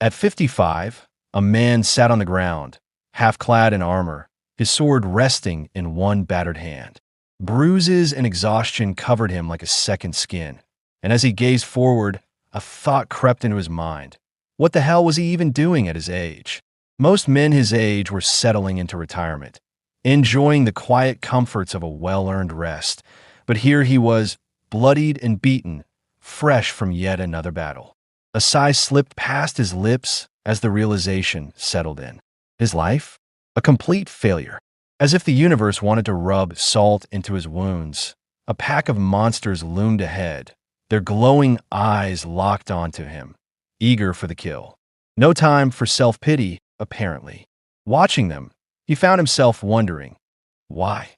At 55, a man sat on the ground, half clad in armor, his sword resting in one battered hand. Bruises and exhaustion covered him like a second skin, and as he gazed forward, a thought crept into his mind. What the hell was he even doing at his age? Most men his age were settling into retirement, enjoying the quiet comforts of a well-earned rest, but here he was, bloodied and beaten, fresh from yet another battle. A sigh slipped past his lips as the realization settled in. His life? A complete failure. As if the universe wanted to rub salt into his wounds, a pack of monsters loomed ahead, their glowing eyes locked onto him, eager for the kill. No time for self-pity, apparently. Watching them, he found himself wondering, why?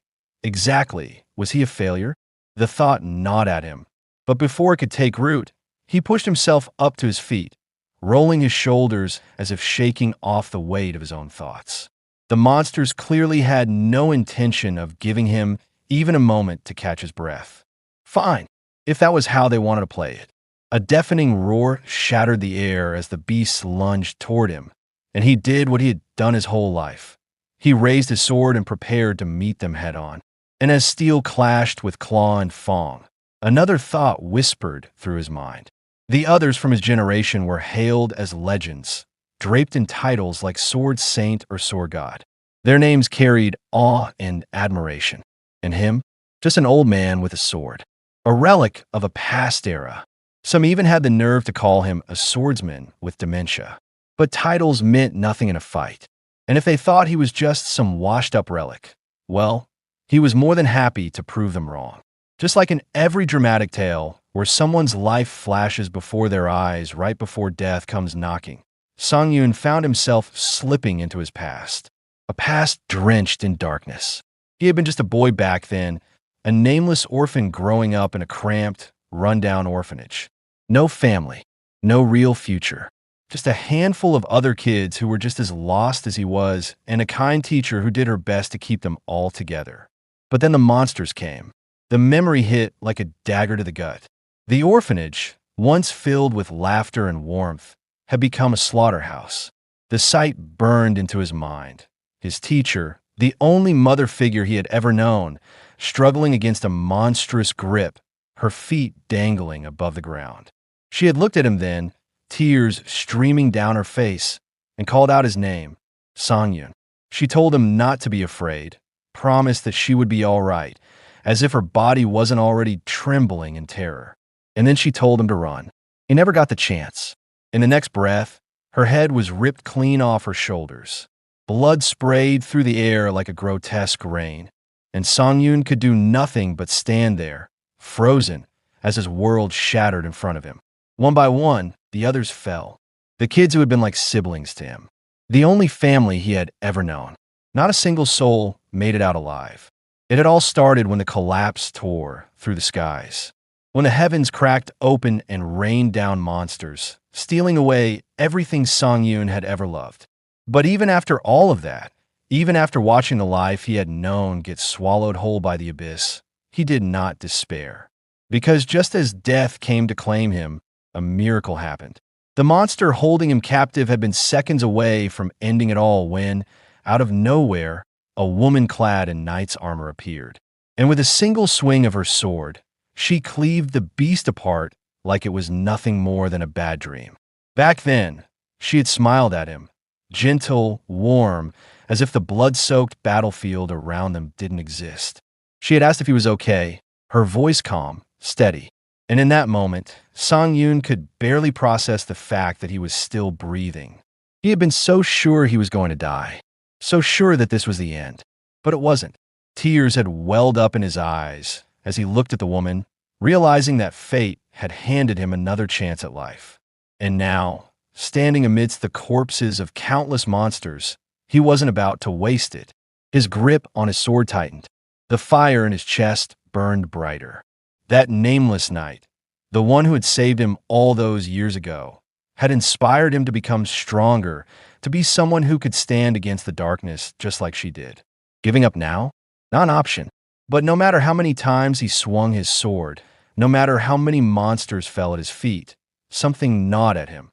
Exactly, was he a failure? The thought gnawed at him, but before it could take root, he pushed himself up to his feet, rolling his shoulders as if shaking off the weight of his own thoughts. The monsters clearly had no intention of giving him even a moment to catch his breath. Fine, if that was how they wanted to play it. A deafening roar shattered the air as the beasts lunged toward him, and he did what he had done his whole life. He raised his sword and prepared to meet them head-on. And as steel clashed with claw and fang, another thought whispered through his mind. The others from his generation were hailed as legends, draped in titles like Sword Saint or Sword God. Their names carried awe and admiration. And him? Just an old man with a sword. A relic of a past era. Some even had the nerve to call him a swordsman with dementia. But titles meant nothing in a fight. And if they thought he was just some washed-up relic, well, he was more than happy to prove them wrong. Just like in every dramatic tale where someone's life flashes before their eyes right before death comes knocking, Sang-yoon found himself slipping into his past. A past drenched in darkness. He had been just a boy back then, a nameless orphan growing up in a cramped, run-down orphanage. No family, no real future. Just a handful of other kids who were just as lost as he was, and a kind teacher who did her best to keep them all together. But then the monsters came. The memory hit like a dagger to the gut. The orphanage, once filled with laughter and warmth, had become a slaughterhouse. The sight burned into his mind. His teacher, the only mother figure he had ever known, struggling against a monstrous grip, her feet dangling above the ground. She had looked at him then, tears streaming down her face, and called out his name, Sang-yoon. She told him not to be afraid, promised that she would be all right, as if her body wasn't already trembling in terror. And then she told him to run. He never got the chance. In the next breath, her head was ripped clean off her shoulders. Blood sprayed through the air like a grotesque rain, and Sang-yoon could do nothing but stand there, frozen, as his world shattered in front of him. One by one, the others fell. The kids who had been like siblings to him. The only family he had ever known. Not a single soul made it out alive. It had all started when the collapse tore through the skies. When the heavens cracked open and rained down monsters, stealing away everything Sang-yoon had ever loved. But even after all of that, even after watching the life he had known get swallowed whole by the abyss, he did not despair. Because just as death came to claim him, a miracle happened. The monster holding him captive had been seconds away from ending it all when, out of nowhere, a woman clad in knight's armor appeared. And with a single swing of her sword, she cleaved the beast apart like it was nothing more than a bad dream. Back then, she had smiled at him, gentle, warm, as if the blood-soaked battlefield around them didn't exist. She had asked if he was okay, her voice calm, steady. And in that moment, Sang-yoon could barely process the fact that he was still breathing. He had been so sure he was going to die, so sure that this was the end. But it wasn't. Tears had welled up in his eyes as he looked at the woman, realizing that fate had handed him another chance at life. And now, standing amidst the corpses of countless monsters, he wasn't about to waste it. His grip on his sword tightened. The fire in his chest burned brighter. That nameless knight, the one who had saved him all those years ago, had inspired him to become stronger, to be someone who could stand against the darkness just like she did. Giving up now? Not an option. But no matter how many times he swung his sword, no matter how many monsters fell at his feet, something gnawed at him.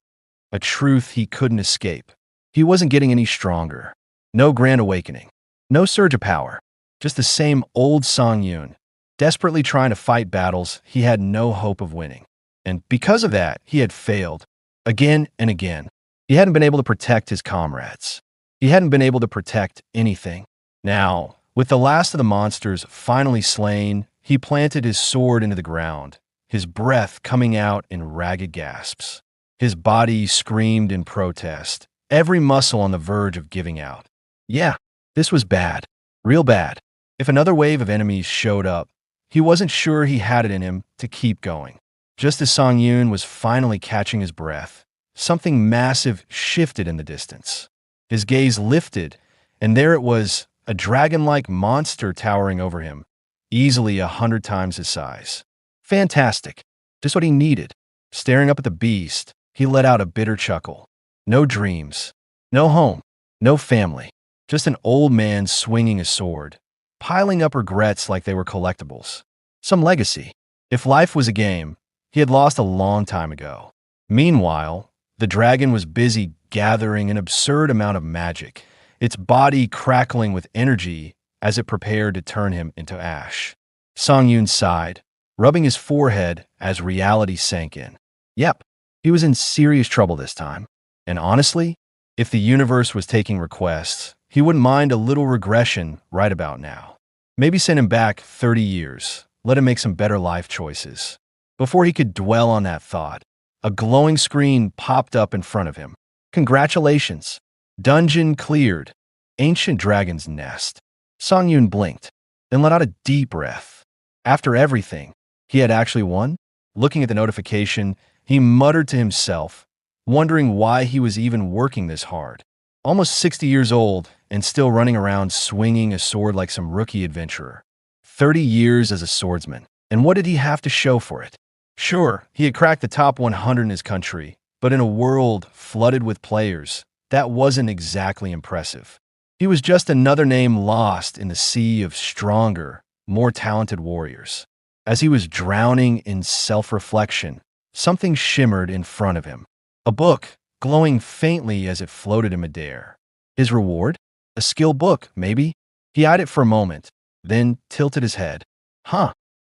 a truth he couldn't escape. He wasn't getting any stronger. No grand awakening. No surge of power. Just the same old Song-yoon, desperately trying to fight battles he had no hope of winning. And because of that, he had failed. Again and again. He hadn't been able to protect his comrades. He hadn't been able to protect anything. Now, with the last of the monsters finally slain, he planted his sword into the ground, his breath coming out in ragged gasps. His body screamed in protest, every muscle on the verge of giving out. Yeah, this was bad. Real bad. If another wave of enemies showed up, he wasn't sure he had it in him to keep going. Just as Song-yoon was finally catching his breath, something massive shifted in the distance. His gaze lifted, and there it was, a dragon-like monster towering over him, easily 100 times his size. Fantastic. Just what he needed. Staring up at the beast, he let out a bitter chuckle. No dreams. No home. No family. Just an old man swinging a sword, piling up regrets like they were collectibles. Some legacy. If life was a game, he had lost a long time ago. Meanwhile, the dragon was busy gathering an absurd amount of magic, its body crackling with energy as it prepared to turn him into ash. Song-yoon sighed, rubbing his forehead as reality sank in. Yep, he was in serious trouble this time. And honestly, if the universe was taking requests, he wouldn't mind a little regression right about now. Maybe send him back 30 years, let him make some better life choices. Before he could dwell on that thought, a glowing screen popped up in front of him. Congratulations. Dungeon cleared. Ancient Dragon's Nest. Song-yoon blinked, then let out a deep breath. After everything, he had actually won? Looking at the notification, he muttered to himself, wondering why he was even working this hard. Almost 60 years old and still running around swinging a sword like some rookie adventurer. 30 years as a swordsman. And what did he have to show for it? Sure, he had cracked the top 100 in his country, but in a world flooded with players, that wasn't exactly impressive. He was just another name lost in the sea of stronger, more talented warriors. As he was drowning in self-reflection, something shimmered in front of him. A book, glowing faintly as it floated in midair. His reward? A skill book, maybe? He eyed it for a moment, then tilted his head.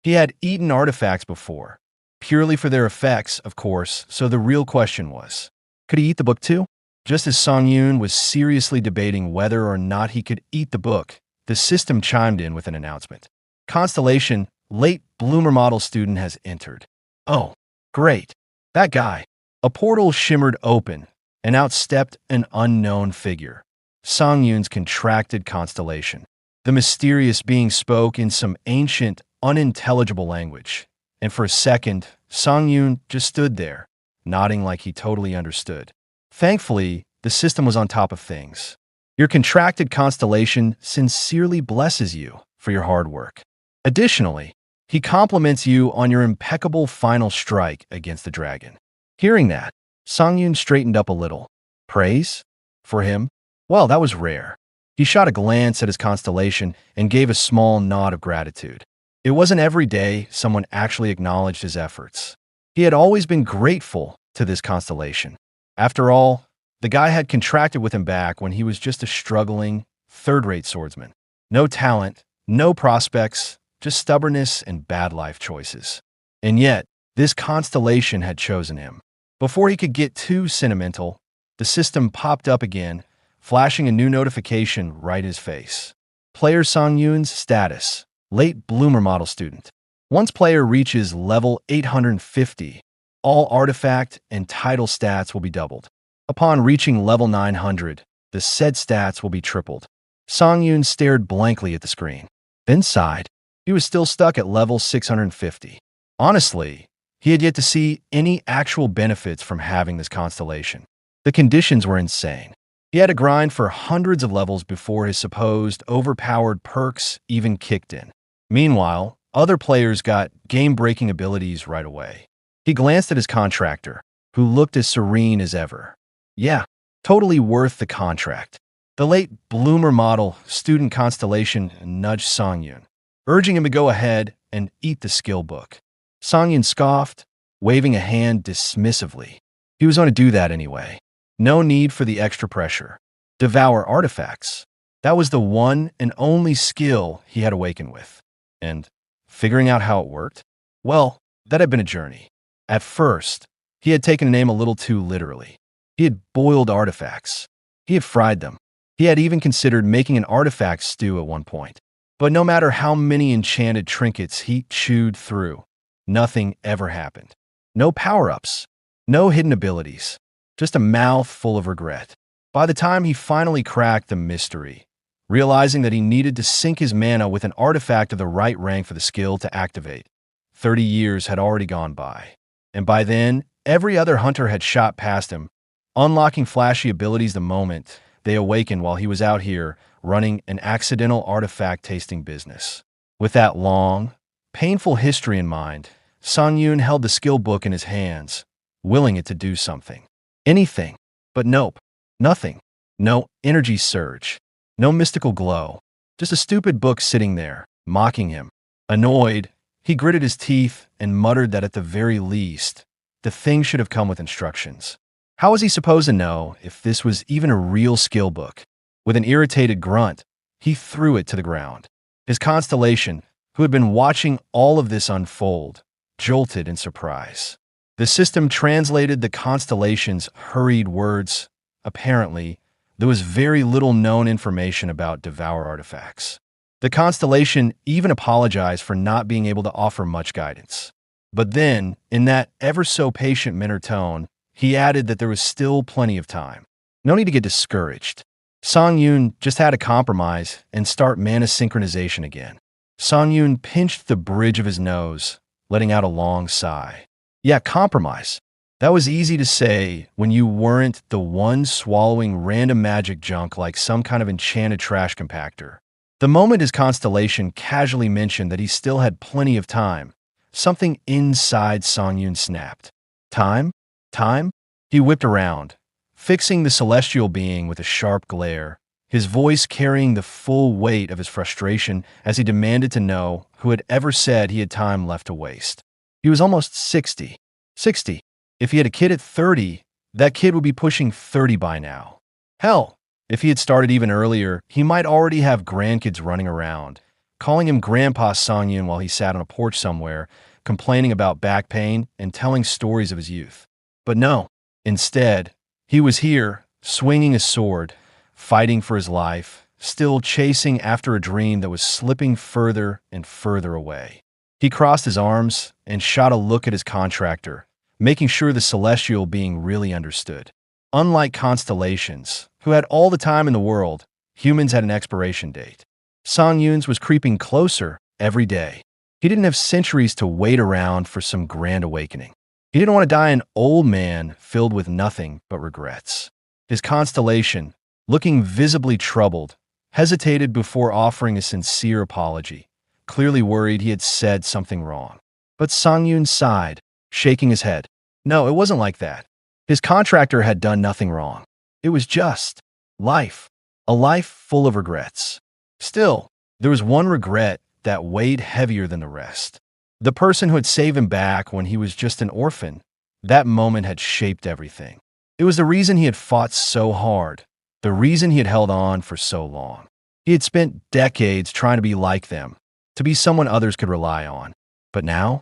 He had eaten artifacts before. Purely for their effects, of course, so the real question was, could he eat the book too? Just as Song-yoon was seriously debating whether or not he could eat the book, the system chimed in with an announcement. Constellation, late bloomer model student has entered. Oh, great. That guy. A portal shimmered open, and out stepped an unknown figure. Song-yoon's contracted constellation. The mysterious being spoke in some ancient, unintelligible language. And for a second, Song-yoon just stood there, nodding like he totally understood. Thankfully, the system was on top of things. Your contracted constellation sincerely blesses you for your hard work. Additionally, he compliments you on your impeccable final strike against the dragon. Hearing that, Song-yoon straightened up a little. Praise? For him? Well, that was rare. He shot a glance at his constellation and gave a small nod of gratitude. It wasn't every day someone actually acknowledged his efforts. He had always been grateful to this constellation. After all, the guy had contracted with him back when he was just a struggling, third-rate swordsman. No talent, no prospects, just stubbornness and bad life choices. And yet, this constellation had chosen him. Before he could get too sentimental, the system popped up again, flashing a new notification right in his face. Player Song-yoon's status. Late bloomer model student. Once player reaches level 850, all artifact and title stats will be doubled. Upon reaching level 900, the said stats will be tripled. Song-yoon stared blankly at the screen, then sighed. He was still stuck at level 650. Honestly, he had yet to see any actual benefits from having this constellation. The conditions were insane. He had to grind for hundreds of levels before his supposed overpowered perks even kicked in. Meanwhile, other players got game-breaking abilities right away. He glanced at his contractor, who looked as serene as ever. Yeah, totally worth the contract. The late bloomer model student constellation nudged Song-yoon, urging him to go ahead and eat the skill book. Song-yoon scoffed, waving a hand dismissively. He was going to do that anyway. No need for the extra pressure. Devour artifacts. That was the one and only skill he had awakened with. And figuring out how it worked? Well, that had been a journey. At first, he had taken a name a little too literally. He had boiled artifacts. He had fried them. He had even considered making an artifact stew at one point. But no matter how many enchanted trinkets he chewed through, nothing ever happened. No power-ups. No hidden abilities. Just a mouth full of regret. By the time he finally cracked the mystery, realizing that he needed to sync his mana with an artifact of the right rank for the skill to activate, 30 years had already gone by. And by then, every other hunter had shot past him, unlocking flashy abilities the moment they awakened while he was out here running an accidental artifact-tasting business. With that long, painful history in mind, Sang Yoon held the skill book in his hands, willing it to do something. Anything. But nope. Nothing. No energy surge. No mystical glow. Just a stupid book sitting there, mocking him. Annoyed, he gritted his teeth and muttered that at the very least, the thing should have come with instructions. How was he supposed to know if this was even a real skill book? With an irritated grunt, he threw it to the ground. His constellation, who had been watching all of this unfold, jolted in surprise. The system translated the constellation's hurried words. Apparently, there was very little known information about devour artifacts. The constellation even apologized for not being able to offer much guidance. But then, in that ever-so-patient minor tone, he added that there was still plenty of time. No need to get discouraged. Sang Yoon just had to compromise and start mana synchronization again. Sang Yoon pinched the bridge of his nose, letting out a long sigh. Yeah, compromise. That was easy to say when you weren't the one swallowing random magic junk like some kind of enchanted trash compactor. The moment his constellation casually mentioned that he still had plenty of time, something inside Sang Yoon snapped. Time? Time? He whipped around, fixing the celestial being with a sharp glare, his voice carrying the full weight of his frustration as he demanded to know who had ever said he had time left to waste. He was almost 60. 60. If he had a kid at 30, that kid would be pushing 30 by now. Hell, if he had started even earlier, he might already have grandkids running around, calling him Grandpa Sang Yoon while he sat on a porch somewhere, complaining about back pain and telling stories of his youth. But no, instead, he was here, swinging a sword, fighting for his life, still chasing after a dream that was slipping further and further away. He crossed his arms and shot a look at his contractor, making sure the celestial being really understood. Unlike constellations, who had all the time in the world, humans had an expiration date. Sang Yoon's was creeping closer every day. He didn't have centuries to wait around for some grand awakening. He didn't want to die an old man filled with nothing but regrets. His constellation, looking visibly troubled, hesitated before offering a sincere apology, clearly worried he had said something wrong. But Sang Yoon sighed, shaking his head. No, it wasn't like that. His contractor had done nothing wrong. It was just life. A life full of regrets. Still, there was one regret that weighed heavier than the rest. The person who had saved him back when he was just an orphan. That moment had shaped everything. It was the reason he had fought so hard, the reason he had held on for so long. He had spent decades trying to be like them, to be someone others could rely on. But now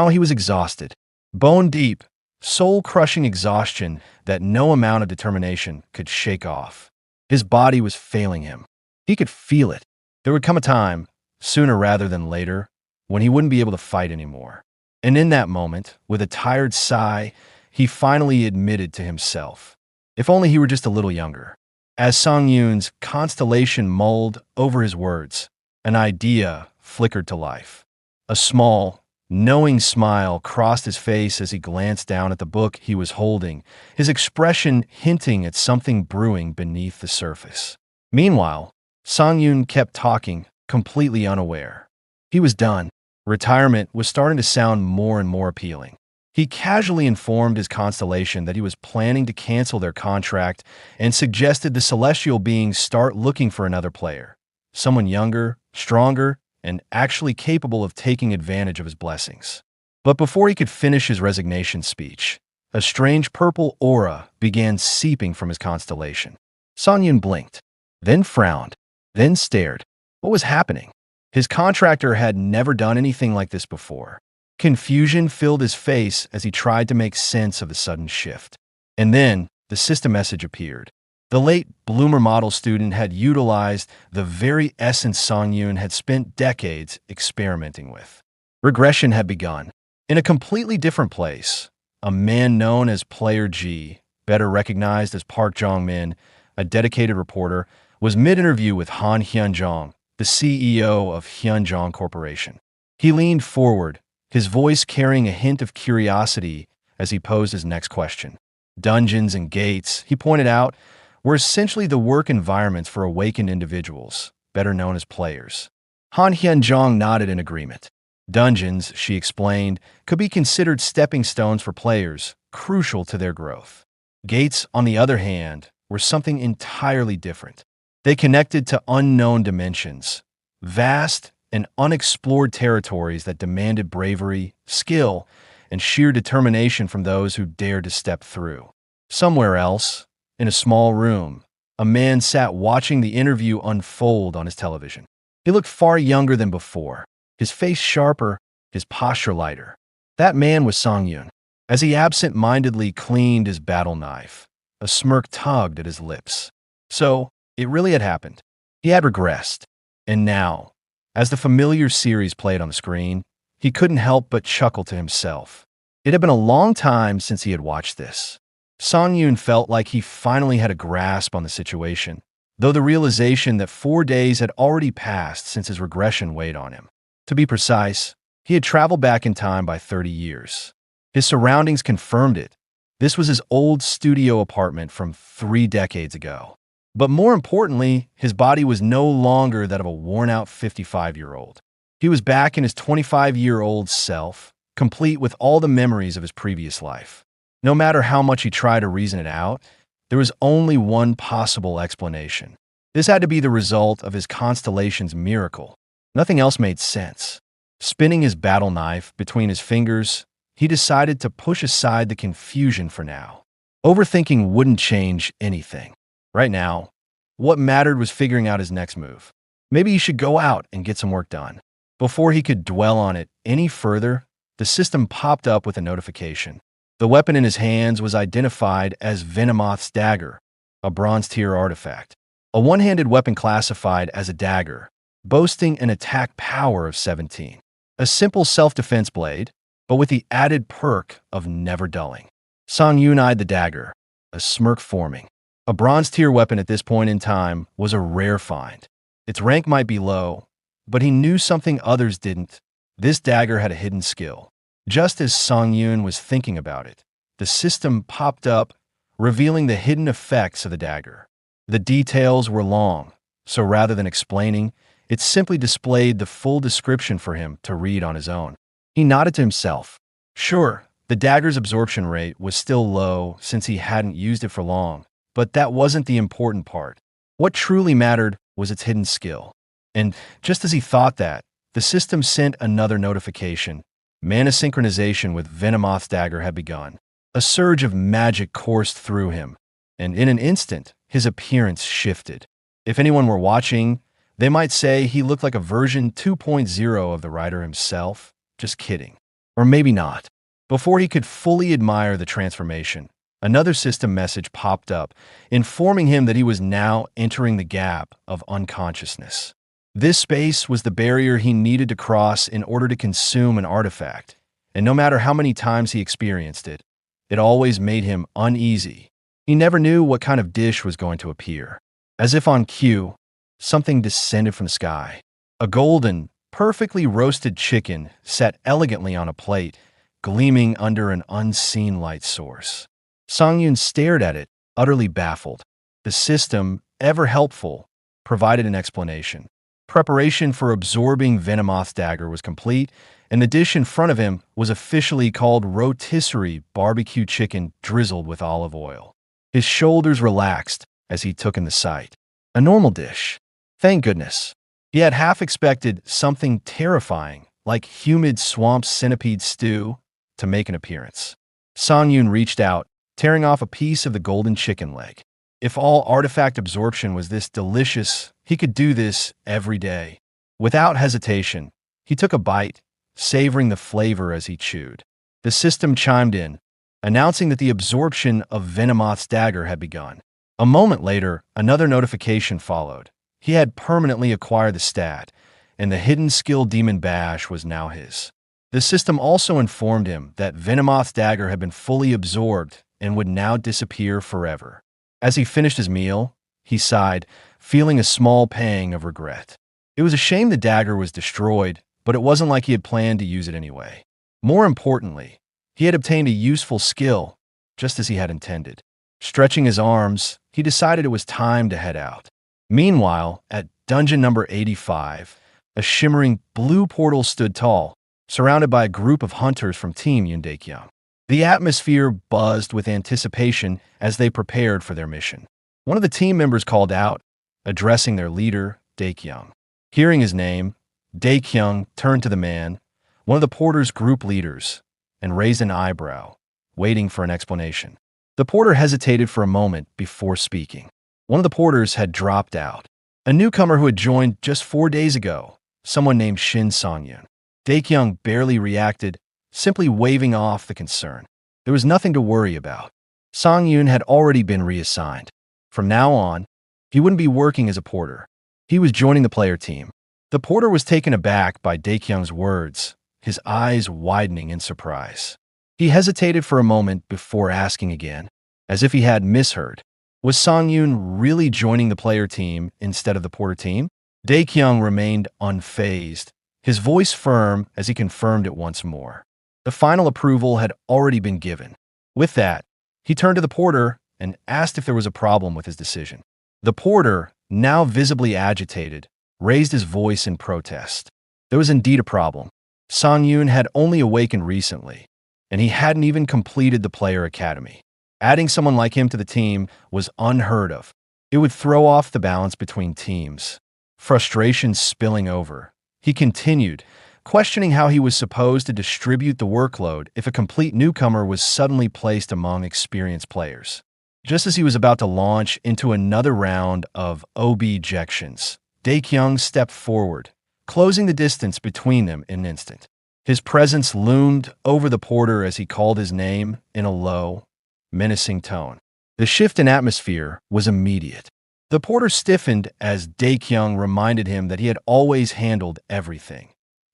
he was exhausted, bone deep, soul-crushing exhaustion that no amount of determination could shake off. His body was failing him. He could feel it. There would come a time, sooner rather than later, when he wouldn't be able to fight anymore. And in that moment, with a tired sigh, he finally admitted to himself, if only he were just a little younger. As Sang Yoon's constellation mulled over his words, an idea flickered to life. A small, knowing smile crossed his face as he glanced down at the book he was holding, his expression hinting at something brewing beneath the surface. Meanwhile, Sang Yoon kept talking, completely unaware. He was done. Retirement was starting to sound more and more appealing. He casually informed his constellation that he was planning to cancel their contract and suggested the celestial beings start looking for another player, someone younger, stronger, and actually capable of taking advantage of his blessings. But before he could finish his resignation speech, A strange purple aura began seeping from his constellation. Song-Yun blinked, then frowned, then stared. What was happening? His contractor had never done anything like this before. Confusion filled his face as he tried to make sense of the sudden shift. And then, the system message appeared. The late bloomer model student had utilized the very essence Song-Yun had spent decades experimenting with. Regression had begun. In a completely different place, a man known as Player G, better recognized as Park Jong-min, a dedicated reporter, was mid-interview with Han Hyun-jong, the CEO of Hyun-jong Corporation. He leaned forward, his voice carrying a hint of curiosity as he posed his next question. Dungeons and gates, he pointed out, were essentially the work environments for awakened individuals, better known as players. Han Hyun-jong nodded in agreement. Dungeons, she explained, could be considered stepping stones for players, crucial to their growth. Gates, on the other hand, were something entirely different. They connected to unknown dimensions, vast and unexplored territories that demanded bravery, skill, and sheer determination from those who dared to step through. Somewhere else, in a small room, a man sat watching the interview unfold on his television. He looked far younger than before, his face sharper, his posture lighter. That man was Song-Yun. As he absent-mindedly cleaned his battle knife, a smirk tugged at his lips. So, it really had happened. He had regressed. And now, as the familiar series played on the screen, he couldn't help but chuckle to himself. It had been a long time since he had watched this. Song-Yun felt like he finally had a grasp on the situation, though the realization that 4 days had already passed since his regression weighed on him. To be precise, he had traveled back in time by 30 years. His surroundings confirmed it. This was his old studio apartment from 3 decades ago. But more importantly, his body was no longer that of a worn-out 55-year-old. He was back in his 25-year-old self, complete with all the memories of his previous life. No matter how much he tried to reason it out, there was only one possible explanation. This had to be the result of his constellation's miracle. Nothing else made sense. Spinning his battle knife between his fingers, he decided to push aside the confusion for now. Overthinking wouldn't change anything. Right now, what mattered was figuring out his next move. Maybe he should go out and get some work done. Before he could dwell on it any further, the system popped up with a notification. The weapon in his hands was identified as Venomoth's dagger, a bronze-tier artifact. A one-handed weapon classified as a dagger, boasting an attack power of 17. A simple self-defense blade, but with the added perk of never dulling. Song-Yun eyed the dagger, a smirk forming. A bronze-tier weapon at this point in time was a rare find. Its rank might be low, but he knew something others didn't. This dagger had a hidden skill. Just as Song-Yun was thinking about it, the system popped up, revealing the hidden effects of the dagger. The details were long, so rather than explaining, it simply displayed the full description for him to read on his own. He nodded to himself. Sure, the dagger's absorption rate was still low since he hadn't used it for long, but that wasn't the important part. What truly mattered was its hidden skill. And just as he thought that, the system sent another notification. Mana synchronization with Venomoth's dagger had begun. A surge of magic coursed through him, and in an instant, his appearance shifted. If anyone were watching, they might say he looked like a version 2.0 of the writer himself. Just kidding. Or maybe not. Before he could fully admire the transformation, another system message popped up, informing him that he was now entering the gap of unconsciousness. This space was the barrier he needed to cross in order to consume an artifact, and no matter how many times he experienced it, it always made him uneasy. He never knew what kind of dish was going to appear. As if on cue, something descended from the sky. A golden, perfectly roasted chicken sat elegantly on a plate, gleaming under an unseen light source. Song-Yun stared at it, utterly baffled. The system, ever helpful, provided an explanation. Preparation for absorbing Venomoth's dagger was complete, and the dish in front of him was officially called rotisserie barbecue chicken drizzled with olive oil. His shoulders relaxed as he took in the sight. A normal dish. Thank goodness. He had half expected something terrifying, like humid swamp centipede stew, to make an appearance. Song-yoon reached out, tearing off a piece of the golden chicken leg. If all artifact absorption was this delicious, he could do this every day. Without hesitation, he took a bite, savoring the flavor as he chewed. The system chimed in, announcing that the absorption of Venomoth's dagger had begun. A moment later, another notification followed. He had permanently acquired the stat, and the hidden skill Demon Bash was now his. The system also informed him that Venomoth's dagger had been fully absorbed and would now disappear forever. As he finished his meal, he sighed, feeling a small pang of regret. It was a shame the dagger was destroyed, but it wasn't like he had planned to use it anyway. More importantly, he had obtained a useful skill, just as he had intended. Stretching his arms, he decided it was time to head out. Meanwhile, at dungeon number 85, a shimmering blue portal stood tall, surrounded by a group of hunters from Team Yoondaekyung. The atmosphere buzzed with anticipation as they prepared for their mission. One of the team members called out, addressing their leader, Daekyung. Hearing his name, Daekyung turned to the man, one of the porter's group leaders, and raised an eyebrow, waiting for an explanation. The porter hesitated for a moment before speaking. One of the porters had dropped out. A newcomer who had joined just 4 days ago, someone named Shin Song-yoon. Daekyung barely reacted, simply waving off the concern. There was nothing to worry about. Song-yoon had already been reassigned. From now on, he wouldn't be working as a porter. He was joining the player team. The porter was taken aback by Daekyung's words, his eyes widening in surprise. He hesitated for a moment before asking again, as if he had misheard. Was Song-yoon really joining the player team instead of the porter team? Daekyung remained unfazed, his voice firm as he confirmed it once more. The final approval had already been given. With that, he turned to the porter and asked if there was a problem with his decision. The porter, now visibly agitated, raised his voice in protest. There was indeed a problem. Song-yoon had only awakened recently, and he hadn't even completed the player academy. Adding someone like him to the team was unheard of. It would throw off the balance between teams. Frustration spilling over, he continued, questioning how he was supposed to distribute the workload if a complete newcomer was suddenly placed among experienced players. Just as he was about to launch into another round of objections, Daekyung stepped forward, closing the distance between them in an instant. His presence loomed over the porter as he called his name in a low, menacing tone. The shift in atmosphere was immediate. The porter stiffened as Daekyung reminded him that he had always handled everything.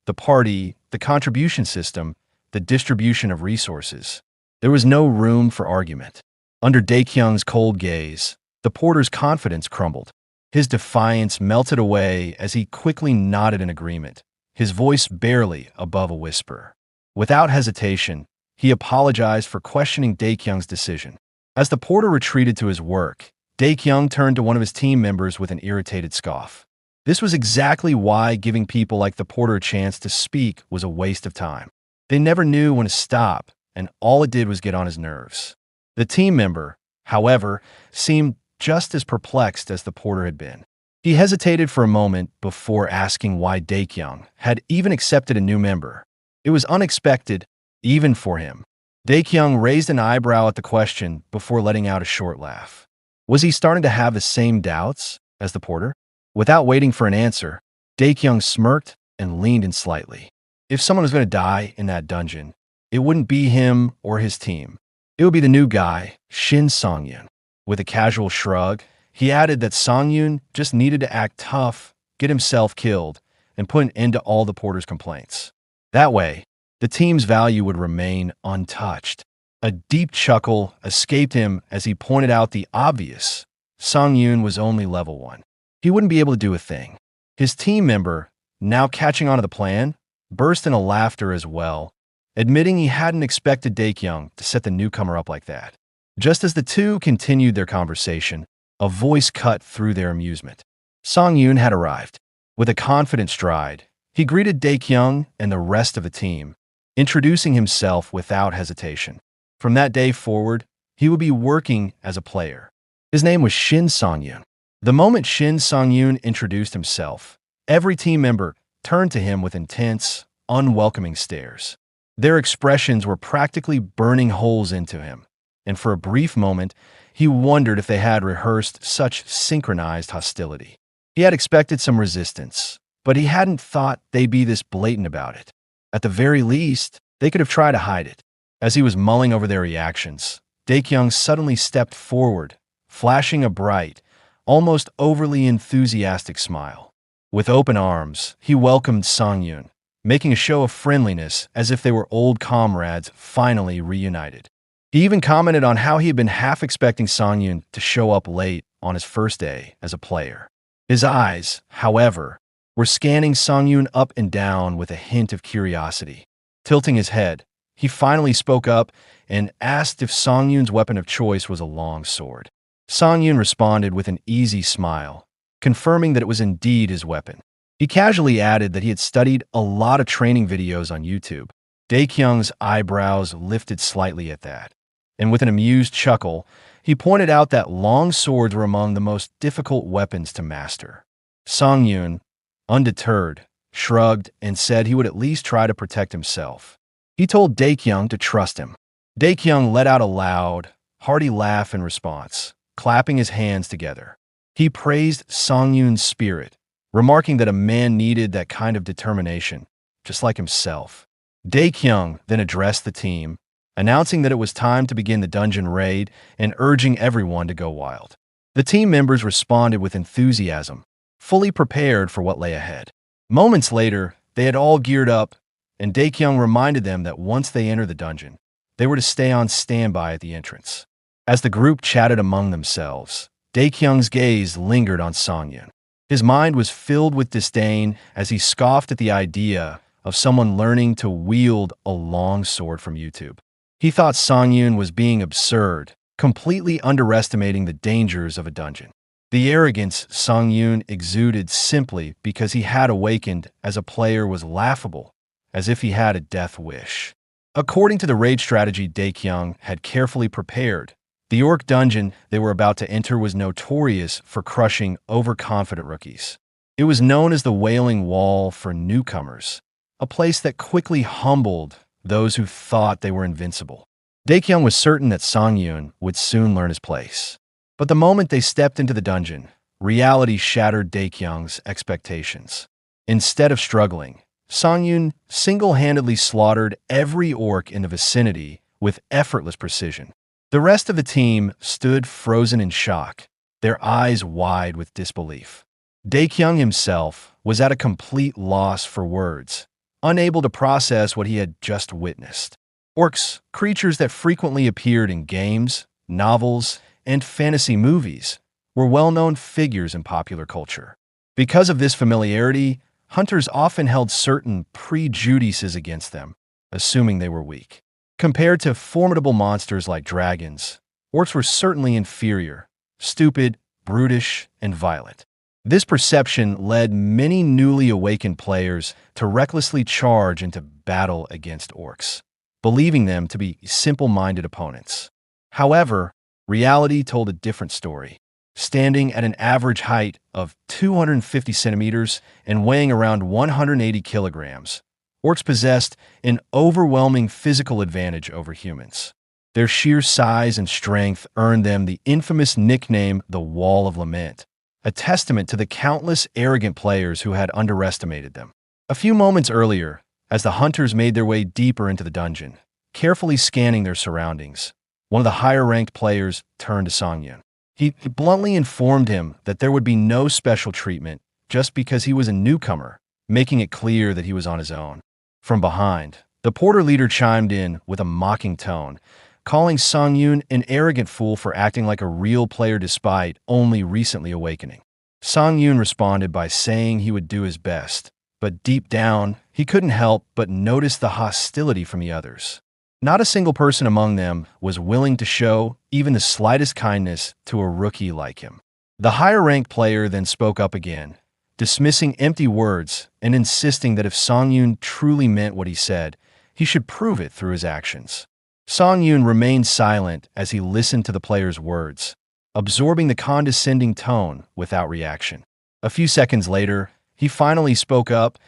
The party, the contribution system, the distribution of resources. There was no room for argument. Under Daekyung's cold gaze, the porter's confidence crumbled. His defiance melted away as he quickly nodded in agreement, his voice barely above a whisper. Without hesitation, he apologized for questioning Daekyung's decision. As the porter retreated to his work, Daekyung turned to one of his team members with an irritated scoff. This was exactly why giving people like the porter a chance to speak was a waste of time. They never knew when to stop, and all it did was get on his nerves. The team member, however, seemed just as perplexed as the porter had been. He hesitated for a moment before asking why Daekyung had even accepted a new member. It was unexpected, even for him. Daekyung raised an eyebrow at the question before letting out a short laugh. Was he starting to have the same doubts as the porter? Without waiting for an answer, Daekyung smirked and leaned in slightly. If someone was going to die in that dungeon, it wouldn't be him or his team. It would be the new guy, Shin Song-yoon. With a casual shrug, he added that Song-yoon just needed to act tough, get himself killed, and put an end to all the porter's complaints. That way, the team's value would remain untouched. A deep chuckle escaped him as he pointed out the obvious. Song-yoon was only level 1. He wouldn't be able to do a thing. His team member, now catching on to the plan, burst into laughter as well, admitting he hadn't expected Daekyung to set the newcomer up like that. Just as the two continued their conversation, a voice cut through their amusement. Song-yoon had arrived. With a confident stride, he greeted Daekyung and the rest of the team, introducing himself without hesitation. From that day forward, he would be working as a player. His name was Shin Song-yoon. The moment Shin Song-yoon introduced himself, every team member turned to him with intense, unwelcoming stares. Their expressions were practically burning holes into him, and for a brief moment, he wondered if they had rehearsed such synchronized hostility. He had expected some resistance, but he hadn't thought they'd be this blatant about it. At the very least, they could have tried to hide it. As he was mulling over their reactions, Daekyung suddenly stepped forward, flashing a bright, almost overly enthusiastic smile. With open arms, he welcomed Songyun, making a show of friendliness as if they were old comrades finally reunited. He even commented on how he had been half expecting Songyun to show up late on his first day as a player. His eyes, however, were scanning Songyun up and down with a hint of curiosity. Tilting his head, he finally spoke up and asked if Songyun's weapon of choice was a long sword. Songyun responded with an easy smile, confirming that it was indeed his weapon. He casually added that he had studied a lot of training videos on YouTube. Daekyung's eyebrows lifted slightly at that, and with an amused chuckle, he pointed out that long swords were among the most difficult weapons to master. Songyun, undeterred, shrugged and said he would at least try to protect himself. He told Daekyung to trust him. Daekyung let out a loud, hearty laugh in response, clapping his hands together. He praised Songyun's spirit, remarking that a man needed that kind of determination, just like himself. Daekyung then addressed the team, announcing that it was time to begin the dungeon raid and urging everyone to go wild. The team members responded with enthusiasm, fully prepared for what lay ahead. Moments later, they had all geared up, and Daekyung reminded them that once they entered the dungeon, they were to stay on standby at the entrance. As the group chatted among themselves, Daekyung's gaze lingered on Songyun. His mind was filled with disdain as he scoffed at the idea of someone learning to wield a long sword from YouTube. He thought Songyun was being absurd, completely underestimating the dangers of a dungeon. The arrogance Songyun exuded simply because he had awakened as a player was laughable, as if he had a death wish. According to the raid strategy Daekyung had carefully prepared, the orc dungeon they were about to enter was notorious for crushing overconfident rookies. It was known as the Wailing Wall for newcomers, a place that quickly humbled those who thought they were invincible. Daekyung was certain that Songyun would soon learn his place. But the moment they stepped into the dungeon, reality shattered Daekyung's expectations. Instead of struggling, Songyun single-handedly slaughtered every orc in the vicinity with effortless precision. The rest of the team stood frozen in shock, their eyes wide with disbelief. Daekyung himself was at a complete loss for words, unable to process what he had just witnessed. Orcs, creatures that frequently appeared in games, novels, and fantasy movies, were well-known figures in popular culture. Because of this familiarity, hunters often held certain prejudices against them, assuming they were weak. Compared to formidable monsters like dragons, orcs were certainly inferior, stupid, brutish, and violent. This perception led many newly awakened players to recklessly charge into battle against orcs, believing them to be simple-minded opponents. However, reality told a different story. Standing at an average height of 250 centimeters and weighing around 180 kilograms, orcs possessed an overwhelming physical advantage over humans. Their sheer size and strength earned them the infamous nickname the Wall of Lament, a testament to the countless arrogant players who had underestimated them. A few moments earlier, as the hunters made their way deeper into the dungeon, carefully scanning their surroundings, one of the higher-ranked players turned to Songyun. He bluntly informed him that there would be no special treatment just because he was a newcomer, making it clear that he was on his own. From behind, the porter leader chimed in with a mocking tone, calling Songyun an arrogant fool for acting like a real player despite only recently awakening. Songyun responded by saying he would do his best, but deep down, he couldn't help but notice the hostility from the others. Not a single person among them was willing to show even the slightest kindness to a rookie like him. The higher-ranked player then spoke up again, dismissing empty words and insisting that if Songyun truly meant what he said, he should prove it through his actions. Songyun remained silent as he listened to the player's words, absorbing the condescending tone without reaction. A few seconds later, he finally spoke up,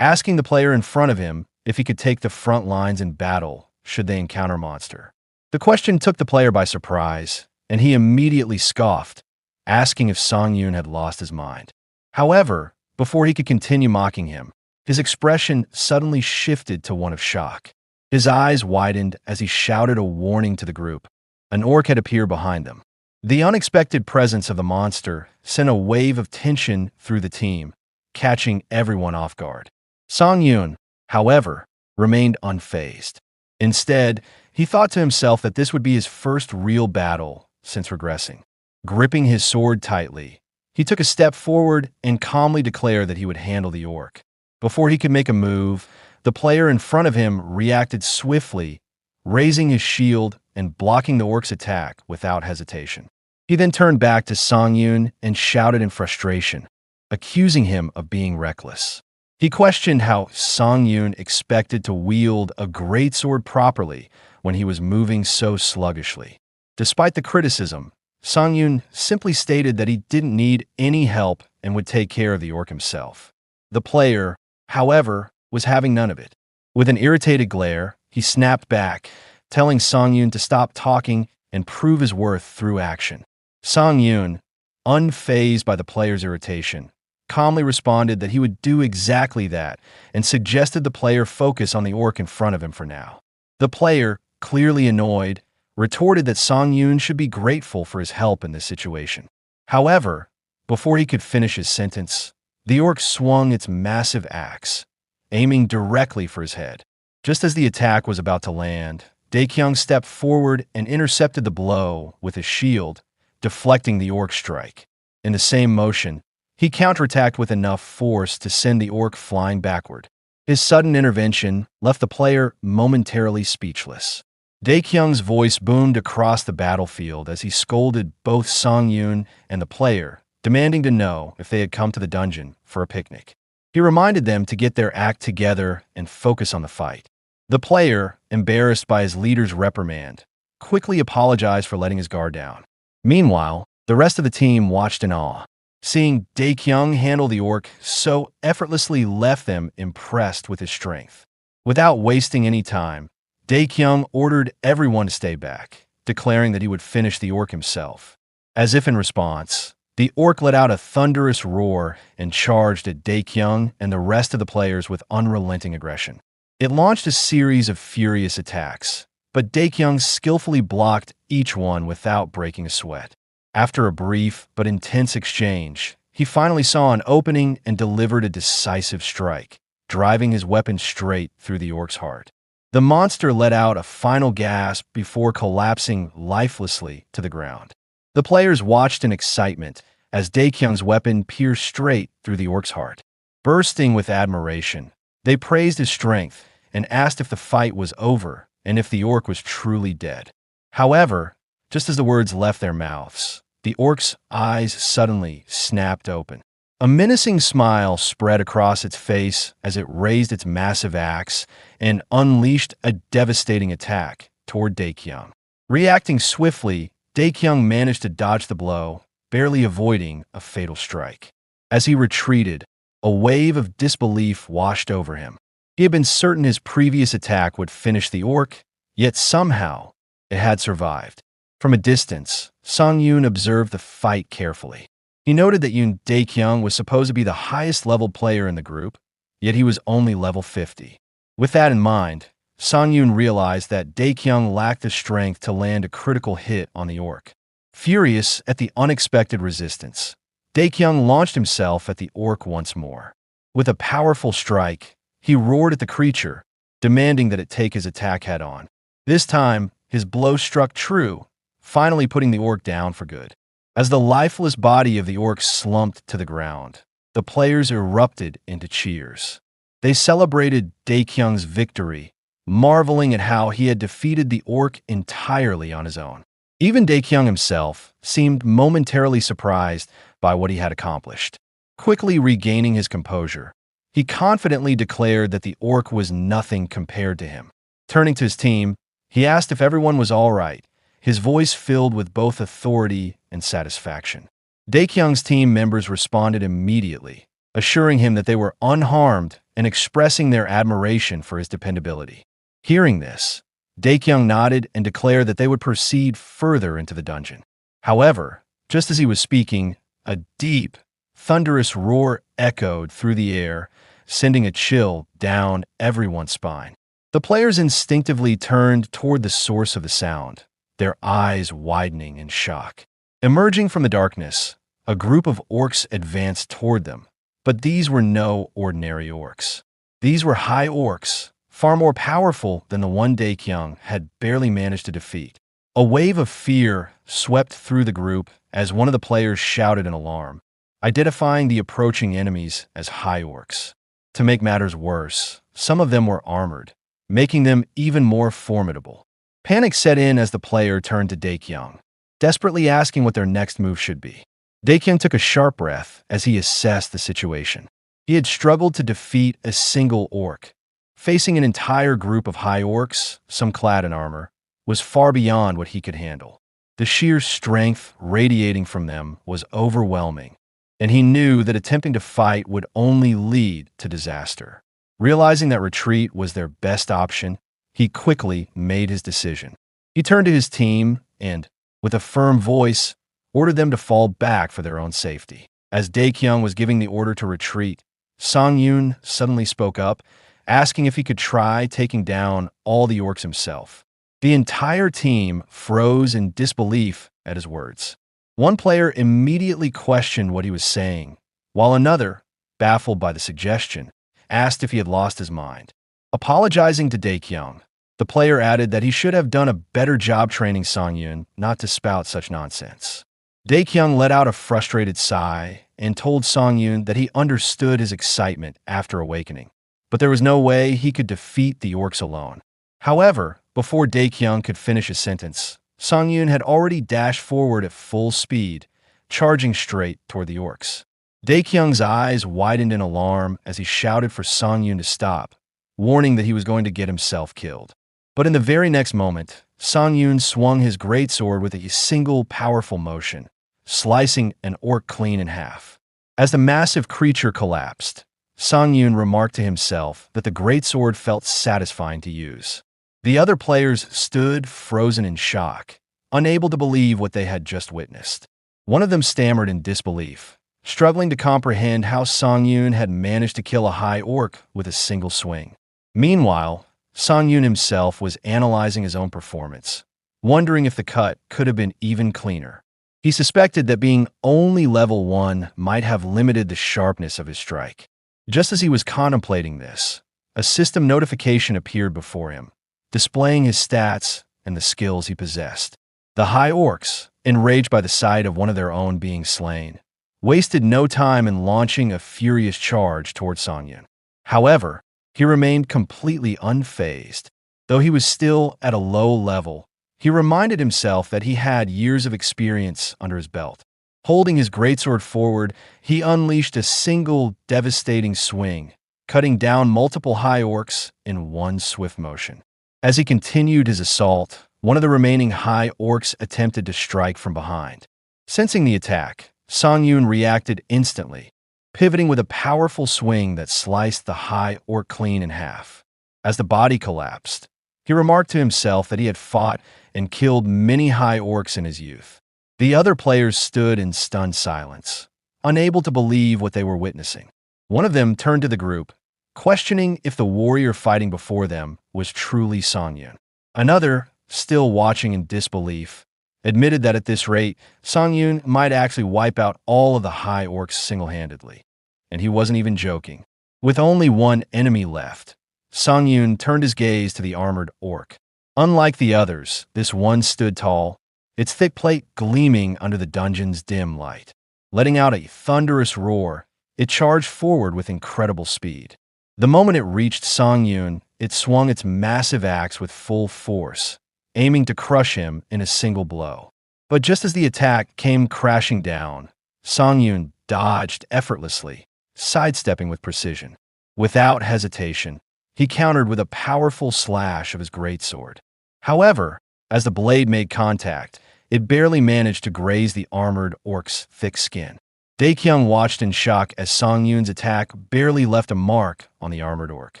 asking the player in front of him if he could take the front lines in battle should they encounter a monster. The question took the player by surprise, and he immediately scoffed, asking if Song Yoon had lost his mind. However, before he could continue mocking him, his expression suddenly shifted to one of shock. His eyes widened as he shouted a warning to the group. An orc had appeared behind them. The unexpected presence of the monster sent a wave of tension through the team, catching everyone off guard. Song Yoon, however, remained unfazed. Instead, he thought to himself that this would be his first real battle since regressing. Gripping his sword tightly, he took a step forward and calmly declared that he would handle the orc. Before he could make a move, the player in front of him reacted swiftly, raising his shield and blocking the orc's attack without hesitation. He then turned back to Song Yoon and shouted in frustration, accusing him of being reckless. He questioned how Song Yoon expected to wield a greatsword properly when he was moving so sluggishly. Despite the criticism, Song Yoon simply stated that he didn't need any help and would take care of the orc himself. The player, however, was having none of it. With an irritated glare, he snapped back, telling Song Yoon to stop talking and prove his worth through action. Song Yoon, unfazed by the player's irritation, calmly responded that he would do exactly that and suggested the player focus on the orc in front of him for now. The player, clearly annoyed, retorted that Song Yoon should be grateful for his help in this situation. However, before he could finish his sentence, the orc swung its massive axe, aiming directly for his head. Just as the attack was about to land, Daekyung stepped forward and intercepted the blow with his shield, deflecting the orc's strike. In the same motion, he counterattacked with enough force to send the orc flying backward. His sudden intervention left the player momentarily speechless. Daekyung's voice boomed across the battlefield as he scolded both Song Yoon and the player, demanding to know if they had come to the dungeon for a picnic. He reminded them to get their act together and focus on the fight. The player, embarrassed by his leader's reprimand, quickly apologized for letting his guard down. Meanwhile, the rest of the team watched in awe. Seeing Daekyung handle the orc so effortlessly left them impressed with his strength. Without wasting any time, Daekyung ordered everyone to stay back, declaring that he would finish the orc himself. As if in response, the orc let out a thunderous roar and charged at Daekyung and the rest of the players with unrelenting aggression. It launched a series of furious attacks, but Daekyung skillfully blocked each one without breaking a sweat. After a brief but intense exchange, he finally saw an opening and delivered a decisive strike, driving his weapon straight through the orc's heart. The monster let out a final gasp before collapsing lifelessly to the ground. The players watched in excitement as Daekyung's weapon pierced straight through the orc's heart. Bursting with admiration, they praised his strength and asked if the fight was over and if the orc was truly dead. However, just as the words left their mouths, the orc's eyes suddenly snapped open. A menacing smile spread across its face as it raised its massive axe and unleashed a devastating attack toward Daekyung. Reacting swiftly, Daekyung managed to dodge the blow, barely avoiding a fatal strike. As he retreated, a wave of disbelief washed over him. He had been certain his previous attack would finish the orc, yet somehow it had survived. From a distance, Song Yoon observed the fight carefully. He noted that Yoon Daekyung was supposed to be the highest level player in the group, yet he was only level 50. With that in mind, Song Yoon realized that Daekyung lacked the strength to land a critical hit on the orc. Furious at the unexpected resistance, Daekyung launched himself at the orc once more. With a powerful strike, he roared at the creature, demanding that it take his attack head-on. This time, his blow struck true, finally putting the orc down for good. As the lifeless body of the orc slumped to the ground, the players erupted into cheers. They celebrated Daekyung's victory, marveling at how he had defeated the orc entirely on his own. Even Daekyung himself seemed momentarily surprised by what he had accomplished. Quickly regaining his composure, he confidently declared that the orc was nothing compared to him. Turning to his team, he asked if everyone was all right, his voice filled with both authority and satisfaction. Daekyung's team members responded immediately, assuring him that they were unharmed and expressing their admiration for his dependability. Hearing this, Daekyung nodded and declared that they would proceed further into the dungeon. However, just as he was speaking, a deep, thunderous roar echoed through the air, sending a chill down everyone's spine. The players instinctively turned toward the source of the sound, their eyes widening in shock. Emerging from the darkness, a group of orcs advanced toward them, but these were no ordinary orcs. These were high orcs, far more powerful than the one Daekyung had barely managed to defeat. A wave of fear swept through the group as one of the players shouted in alarm, identifying the approaching enemies as high orcs. To make matters worse, some of them were armored, making them even more formidable. Panic set in as the player turned to Daekyung, desperately asking what their next move should be. Daekyung took a sharp breath as he assessed the situation. He had struggled to defeat a single orc. Facing an entire group of high orcs, some clad in armor, was far beyond what he could handle. The sheer strength radiating from them was overwhelming, and he knew that attempting to fight would only lead to disaster. Realizing that retreat was their best option, he quickly made his decision. He turned to his team and, with a firm voice, ordered them to fall back for their own safety. As Daekyung was giving the order to retreat, Songyun suddenly spoke up, asking if he could try taking down all the orcs himself. The entire team froze in disbelief at his words. One player immediately questioned what he was saying, while another, baffled by the suggestion, asked if he had lost his mind. Apologizing to Daekyung, the player added that he should have done a better job training Songyun not to spout such nonsense. Daekyung let out a frustrated sigh and told Songyun that he understood his excitement after awakening, but there was no way he could defeat the orcs alone. However, before Daekyung could finish his sentence, Songyun had already dashed forward at full speed, charging straight toward the orcs. Daekyung's eyes widened in alarm as he shouted for Songyun to stop, warning that he was going to get himself killed. But in the very next moment, Songyun swung his greatsword with a single powerful motion, slicing an orc clean in half. As the massive creature collapsed, Songyun remarked to himself that the greatsword felt satisfying to use. The other players stood frozen in shock, unable to believe what they had just witnessed. One of them stammered in disbelief, struggling to comprehend how Songyun had managed to kill a high orc with a single swing. Meanwhile, Songyun himself was analyzing his own performance, wondering if the cut could have been even cleaner. He suspected that being only level 1 might have limited the sharpness of his strike. Just as he was contemplating this, a system notification appeared before him, displaying his stats and the skills he possessed. The high orcs, enraged by the sight of one of their own being slain, wasted no time in launching a furious charge toward Songyun. However, he remained completely unfazed. Though he was still at a low level, he reminded himself that he had years of experience under his belt. Holding his greatsword forward, he unleashed a single devastating swing, cutting down multiple high orcs in one swift motion. As he continued his assault, one of the remaining high orcs attempted to strike from behind. Sensing the attack, Songyun reacted instantly, pivoting with a powerful swing that sliced the high orc clean in half. As the body collapsed, he remarked to himself that he had fought and killed many high orcs in his youth. The other players stood in stunned silence, unable to believe what they were witnessing. One of them turned to the group, questioning if the warrior fighting before them was truly Songyun. Another, still watching in disbelief, admitted that at this rate, Songyun might actually wipe out all of the high orcs single-handedly. And he wasn't even joking. With only one enemy left, Songyun turned his gaze to the armored orc. Unlike the others, this one stood tall, its thick plate gleaming under the dungeon's dim light. Letting out a thunderous roar, it charged forward with incredible speed. The moment it reached Songyun, it swung its massive axe with full force, aiming to crush him in a single blow. But just as the attack came crashing down, Songyun dodged effortlessly, sidestepping with precision. Without hesitation, he countered with a powerful slash of his greatsword. However, as the blade made contact, it barely managed to graze the armored orc's thick skin. Daekyung watched in shock as Song Yoon's attack barely left a mark on the armored orc.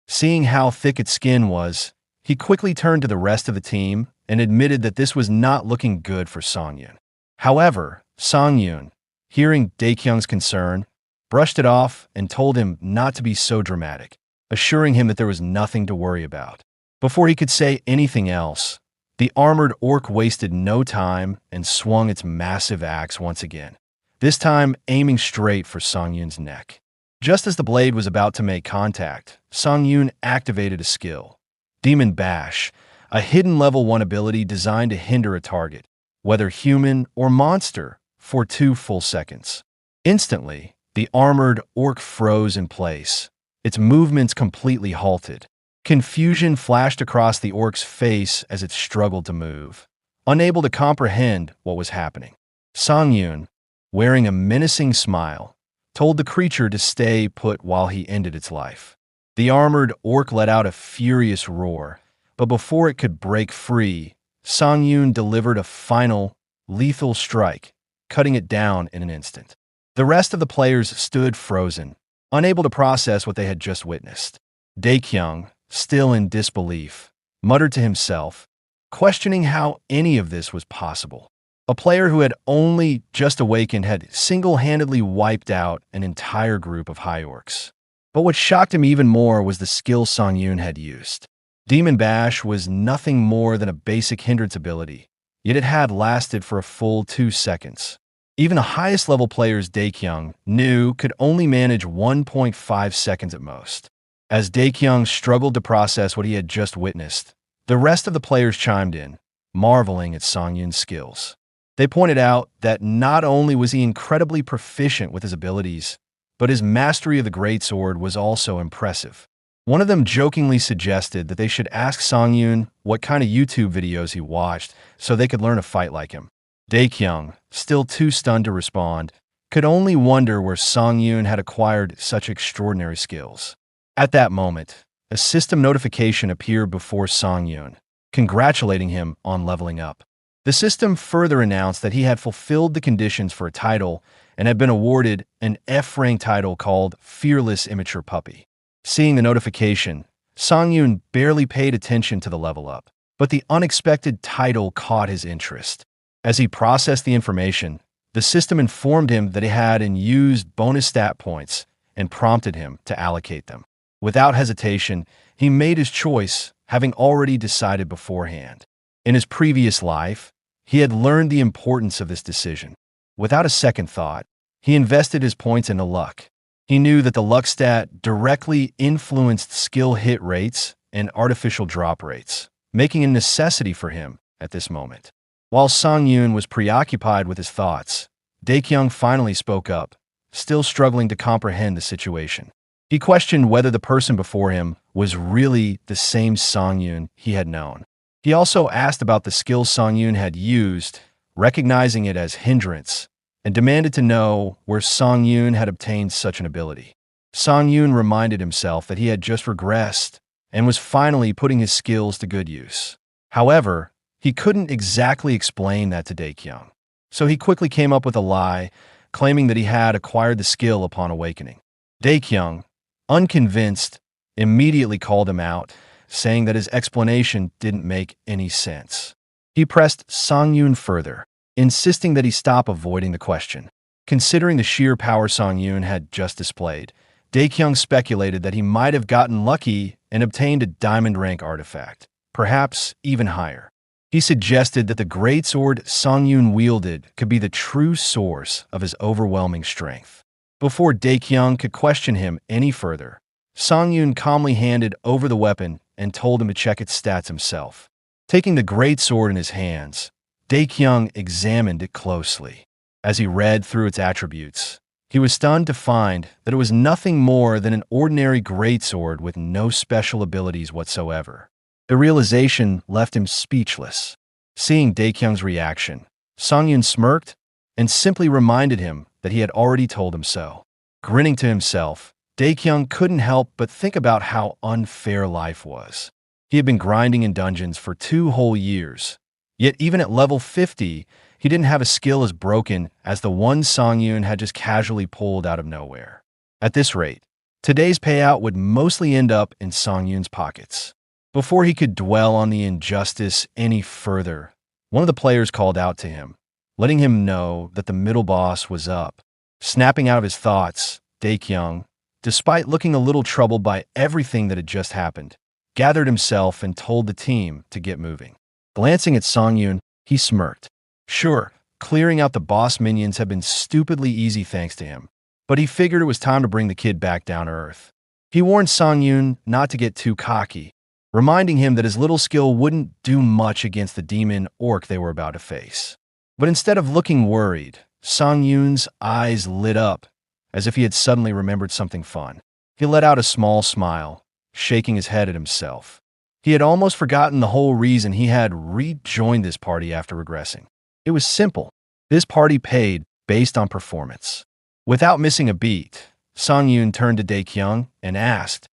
Seeing how thick its skin was, he quickly turned to the rest of the team and admitted that this was not looking good for Song Yoon. However, Song Yoon, hearing Daekyung's concern, brushed it off and told him not to be so dramatic, assuring him that there was nothing to worry about. Before he could say anything else, the armored orc wasted no time and swung its massive axe once again, this time aiming straight for Song Yoon's neck. Just as the blade was about to make contact, Song Yoon activated a skill, Demon Bash, a hidden level 1 ability designed to hinder a target, whether human or monster, for 2 full seconds. Instantly, the armored orc froze in place, its movements completely halted. Confusion flashed across the orc's face as it struggled to move, unable to comprehend what was happening. Song Yoon, wearing a menacing smile, told the creature to stay put while he ended its life. The armored orc let out a furious roar, but before it could break free, Song Yoon delivered a final, lethal strike, cutting it down in an instant. The rest of the players stood frozen, unable to process what they had just witnessed. Daekyung, still in disbelief, muttered to himself, questioning how any of this was possible. A player who had only just awakened had single-handedly wiped out an entire group of high orcs. But what shocked him even more was the skill Song Yoon had used. Demon Bash was nothing more than a basic hindrance ability, yet it had lasted for a full 2 seconds. Even the highest level players Daekyung knew could only manage 1.5 seconds at most. As Daekyung struggled to process what he had just witnessed, the rest of the players chimed in, marveling at Song Yoon's skills. They pointed out that not only was he incredibly proficient with his abilities, but his mastery of the greatsword was also impressive. One of them jokingly suggested that they should ask Song Yoon what kind of YouTube videos he watched so they could learn to fight like him. Daekyung, still too stunned to respond, could only wonder where Song Yoon had acquired such extraordinary skills. At that moment, a system notification appeared before Song Yoon, congratulating him on leveling up. The system further announced that he had fulfilled the conditions for a title and had been awarded an F-rank title called Fearless Immature Puppy. Seeing the notification, Song Yoon barely paid attention to the level up, but the unexpected title caught his interest. As he processed the information, the system informed him that he had used bonus stat points and prompted him to allocate them. Without hesitation, he made his choice, having already decided beforehand. In his previous life, he had learned the importance of this decision. Without a second thought, he invested his points into luck. He knew that the luck stat directly influenced skill hit rates and artificial drop rates, making a necessity for him at this moment. While Song Yoon was preoccupied with his thoughts, Daekyung finally spoke up, still struggling to comprehend the situation. He questioned whether the person before him was really the same Song Yoon he had known. He also asked about the skill Song Yoon had used, recognizing it as hindrance, and demanded to know where Song Yoon had obtained such an ability. Song Yoon reminded himself that he had just regressed and was finally putting his skills to good use. However, he couldn't exactly explain that to Daekyung, so he quickly came up with a lie, claiming that he had acquired the skill upon awakening. Daekyung, unconvinced, immediately called him out, saying that his explanation didn't make any sense. He pressed Song Yoon further, insisting that he stop avoiding the question. Considering the sheer power Song Yoon had just displayed, Daekyung speculated that he might have gotten lucky and obtained a diamond rank artifact, perhaps even higher. He suggested that the greatsword Song Yoon wielded could be the true source of his overwhelming strength. Before Daekyung could question him any further, Song Yoon calmly handed over the weapon and told him to check its stats himself. Taking the greatsword in his hands, Daekyung examined it closely. As he read through its attributes, he was stunned to find that it was nothing more than an ordinary greatsword with no special abilities whatsoever. The realization left him speechless. Seeing Daekyung's reaction, Song Yoon smirked and simply reminded him that he had already told him so. Grinning to himself, Daekyung couldn't help but think about how unfair life was. He had been grinding in dungeons for 2 whole years, yet even at level 50, he didn't have a skill as broken as the one Song-yoon had just casually pulled out of nowhere. At this rate, today's payout would mostly end up in Song-yoon's pockets. Before he could dwell on the injustice any further, one of the players called out to him, letting him know that the middle boss was up. Snapping out of his thoughts, Dae-kyung, despite looking a little troubled by everything that had just happened, gathered himself and told the team to get moving. Glancing at Song-yoon, he smirked. Sure, clearing out the boss minions had been stupidly easy thanks to him, but he figured it was time to bring the kid back down to earth. He warned Song-yoon not to get too cocky, reminding him that his little skill wouldn't do much against the demon orc they were about to face. But instead of looking worried, Song-yoon's eyes lit up, as if he had suddenly remembered something fun. He let out a small smile, shaking his head at himself. He had almost forgotten the whole reason he had rejoined this party after regressing. It was simple. This party paid based on performance. Without missing a beat, Song-yoon turned to Dae-kyung and asked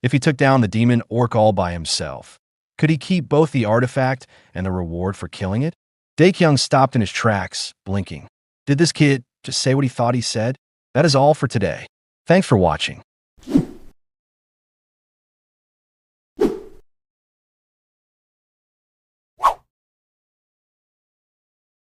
if he took down the demon orc all by himself, could he keep both the artifact and the reward for killing it? Dae-kyung stopped in his tracks, blinking. Did this kid just say what he thought he said? That is all for today. Thanks for watching.